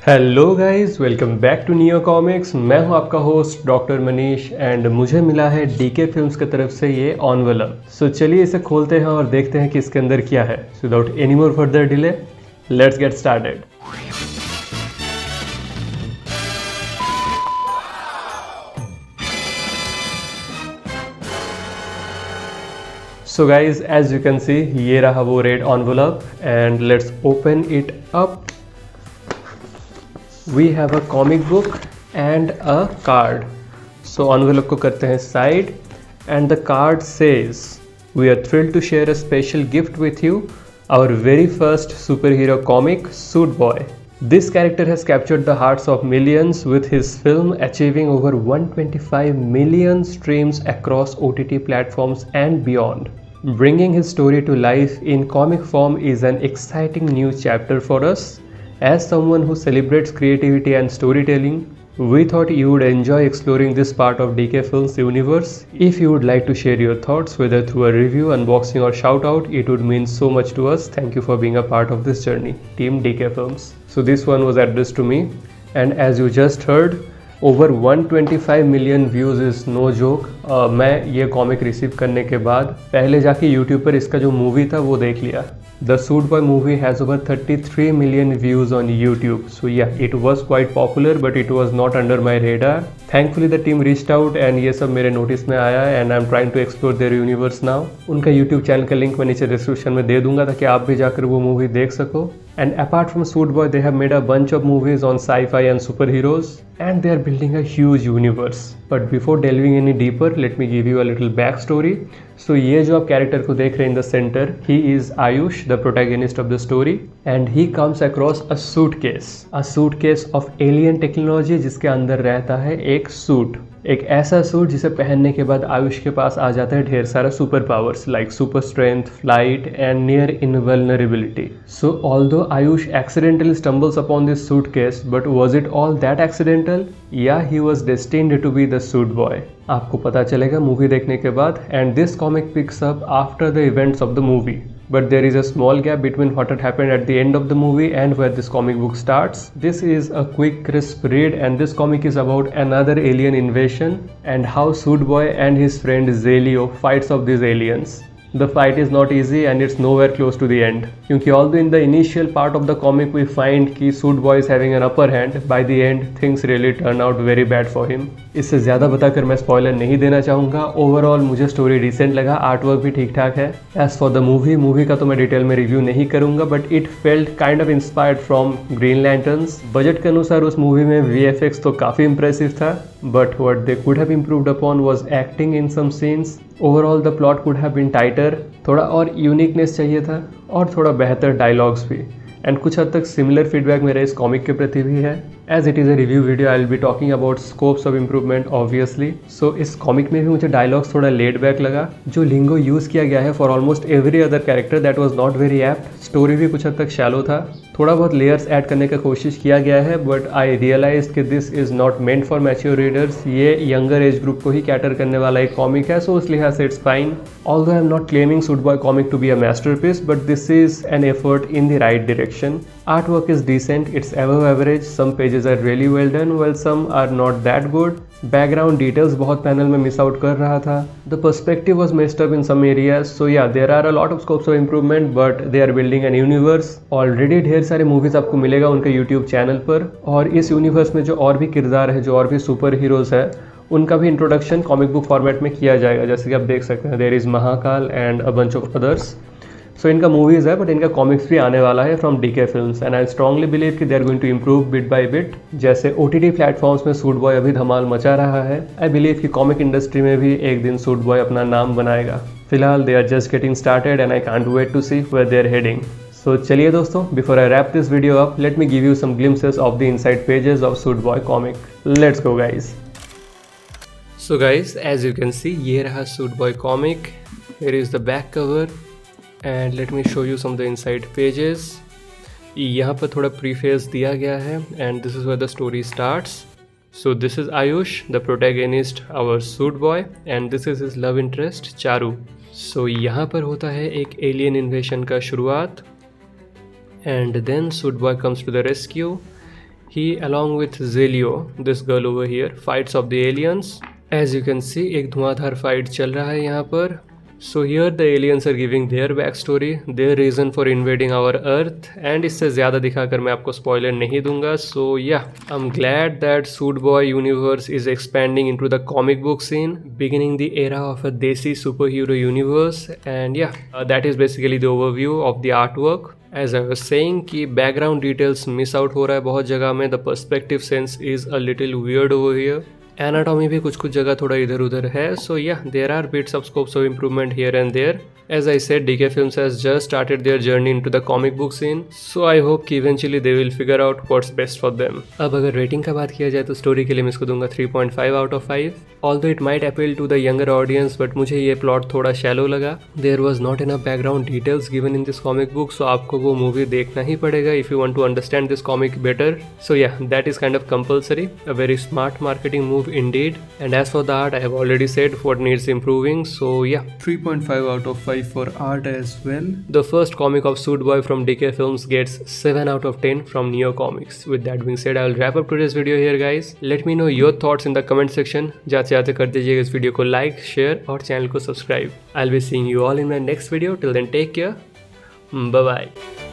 Hello guys, welcome back to neo comics. मैं हूं आपका होस्ट डॉक्टर मनीष एंड मुझे मिला है डीके फिल्म्स की तरफ से ये एनवेलप। सो चलिए इसे खोलते हैं और देखते हैं कि इसके अंदर क्या है। So without any more further delay, let's get started. So guys, as you can see, ये रहा वो red envelope and let's open it up. We have a comic book and a card. So envelope को करते हैं side and the card says, we are thrilled to share a special gift with you, our very first superhero comic, Suit Boy. This character has captured the hearts of millions with his film achieving over 125 million streams across OTT platforms and beyond. Bringing his story to life in comic form is an exciting new chapter for us. As someone who celebrates creativity and storytelling, we thought you would enjoy exploring this part of DK Films universe. If you would like to share your thoughts, whether through a review, unboxing or shout out, it would mean so much to us. Thank you for being a part of this journey, Team DK Films. So this one was addressed to me, and as you just heard, over 125 million views is no joke. मैं ये comic receive करने के बाद पहले जाके YouTube पर इसका जो मूवी था वो देख लिया। The Suit Boy movie has over 33 million views on YouTube. So yeah, it was quite popular but it was not under my radar. Thankfully the team reached out and ये सब मेरे नोटिस में आया and I am trying to explore their universe now. उनका YouTube channel का link मैं नीचे description में दे दूंगा ताकि आप भी जाकर वो मूवी देख सको। And apart from Suit Boy, they have made a bunch of movies on sci-fi and superheroes, and they are building a huge universe. But before delving any deeper, let me give you a little backstory. So ये जो आप character को देख रहे हैं in the center, he is Ayush, the protagonist of the story, and he comes across a suitcase of alien technology जिसके अंदर रहता है एक सूट, एक ऐसा सूट जिसे पहनने के बाद आयुष के पास आ जाता है ढेर सारा super powers like super strength, flight and near invulnerability. So although Ayush accidentally stumbles upon this suitcase, but was it all that accidental? Yeah, he was destined to be the suit boy. आपको पता चलेगा movie देखने के बाद, and this comic picks up after the events of the movie. But there is a small gap between what had happened at the end of the movie and where this comic book starts. This is a quick, crisp read, and this comic is about another alien invasion and how Suit Boy and his friend Zelio fights off these aliens. The fight is not easy and it's nowhere close to the end. क्योंकि although in the initial part of the comic we find कि Suit Boy is having an upper hand, by the end things really turn out very bad for him. इससे ज़्यादा बताकर मैं spoiler नहीं देना चाहूँगा। Overall मुझे स्टोरी डिसेंट लगा, आर्ट वर्क भी ठीक ठाक है। एज फॉर द मूवी का तो मैं डिटेल में रिव्यू नहीं करूँगा, but it felt kind of inspired from green lanterns. Budget के अनुसार उस मूवी में VFX तो काफ़ी इंप्रेसिव था, but what they could have improved upon was acting in some scenes. Overall the plot could have been tighter, थोड़ा और uniqueness चाहिए था और थोड़ा बेहतर डायलॉग्स भी, एंड कुछ हद तक सिमिलर फीडबैक मेरे इस कॉमिक के प्रति भी है। As it is a review video, I will be talking about scopes of improvement obviously. So इस कॉमिक में भी मुझे डायलॉग्स थोड़ा लेड बैक लगा। जो लिंगो यूज़ किया गया है for almost every other character, that was not very apt. Story भी कुछ हद तक शैलो था, थोड़ा बहुत लेयर्स ऐड करने का कोशिश किया गया है, बट आई रियलाइज कि this is not meant for mature readers. ये यंगर एज ग्रुप को ही कैटर करने वाला एक कॉमिक है, सो उस लिहाज से it's fine. Although I am not claiming suit boy comic to be a masterpiece, but this is an effort in the right direction. Artwork is decent, it's above average, some pages are really well done, while some are not that good. Background details बहुत panel में miss out कर रहा था. The perspective was messed up in some areas, so yeah, there are a lot of scopes of improvement, but they are building an universe. Already ढेर सारे movies आपको मिलेगा उनके यूट्यूब चैनल पर, और इस यूनिवर्स में जो और भी किरदार है, जो और भी सुपर हीरोज़ है, उनका भी इंट्रोडक्शन कॉमिक बुक फॉर्मेट में किया जाएगा, जैसे कि आप देख सकते हैं. There is Mahakal and a bunch of others. So इनका मूवीज़ है, बट इनका कॉमिक्स भी आने वाला है from DK films, and I strongly believe कि they are going to improve bit by bit. जैसे OTT प्लेटफॉर्म्स में सूट बॉय अभी धमाल मचा रहा है, आई बिलीव कि कॉमिक इंडस्ट्री में भी एक दिन सूट बॉय अपना नाम बनाएगा. फिलहाल they are just getting started and I can't wait to see where they are heading. So चलिए दोस्तों, before I wrap this video up, let me give you some glimpses of the inside pages of suit boy comic. Let's go guys. So guys, as you can see, ये रहा suit boy comic. Here is the back cover and let me show you some of the inside pages. यहाँ पर थोड़ा preface दिया गया है, and this is where the story starts. So this is Ayush, the protagonist, our suit boy, and this is his love interest Charu. So यहाँ पर होता है एक alien invasion का शुरुआत, and then suit boy comes to the rescue He along with Zelio, this girl over here, fights off the aliens. As you can see, एक धुआंधार fight चल रहा है यहाँ पर. So here the aliens are giving their backstory, their reason for invading our Earth, and इससे ज़्यादा दिखाकर मैं आपको spoiler नहीं दूंगा. So yeah, I'm glad that Suit Boy universe is expanding into the comic book scene, beginning the era of a Desi superhero universe. And yeah, that is basically the overview of the artwork. As I was saying कि background details miss out हो रहा है बहुत जगह में. The perspective sense is a little weird over here. Anatomy भी कुछ कुछ जगह थोड़ा इधर उधर है. So yeah there are bits of scopes of improvement here and there. As I said, DK Films has just started their journey into the comic book scene, so I hope कि eventually they will figure out what's best for them. अब अगर rating का बात किया जाए तो story के लिए मैं इसको दूंगा 3.5 out of 5. Although it might appeal to the younger audience, but मुझे ये प्लॉट थोड़ा shallow लगा. There was not enough background details given in this comic book, so आपको वो मूवी देखना ही पड़ेगा if you want to understand this comic better. So yeah, that is kind of compulsory. A very smart marketing move indeed. And as for the art, I have already said what needs improving. So yeah, 3.5 out of 5 for art as well. The first comic of Suit Boy from DK Films gets 7 out of 10 from Neo Comics. With that being said, I will wrap up today's video here, guys. Let me know your thoughts in the comment section. जाते जाते कर दीजिएगा इस video को like, share और channel को subscribe. I'll be seeing you all in my next video. Till then, take care. Bye bye.